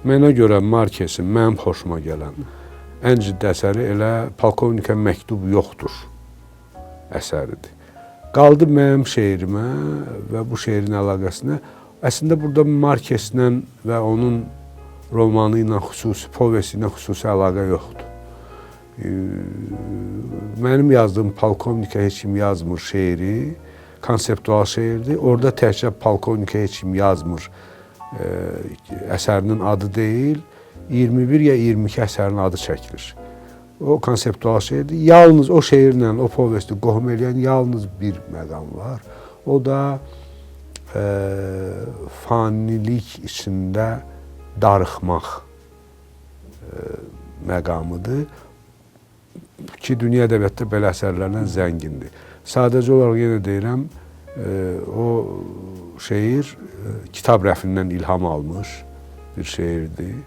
Mənə görə Markesin mənim xoşuma gələn ən ciddi əsəri elə Polkovnikə məktub yoxdur əsəridir. Qaldı mənim şeirimə və bu şeirin əlaqəsinə. Əslində burada Markeslə və onun romanı ilə xüsusi, povesti ilə xüsusi əlaqə yoxdur. Mənim yazdığım Polkovnikə heç kim yazmır şeiri, konseptual şeirdir. Orada təkcə Polkovnikə heç kim yazmır əsərinin adı deyil, 21 ya 22 əsərin adı çəkilir. O konseptual şeirdir. Yalnız o şeirlə, o povesti qohum eləyən yalnız bir məqam var. O da fanilik içində darıxmaq məqamıdır ki, dünya ədəbiyyatda belə əsərlərlə zəngindir. Sadəcə olaraq yenə deyirəm, o şeir kitab rəfindən ilham almış bir şeirdir.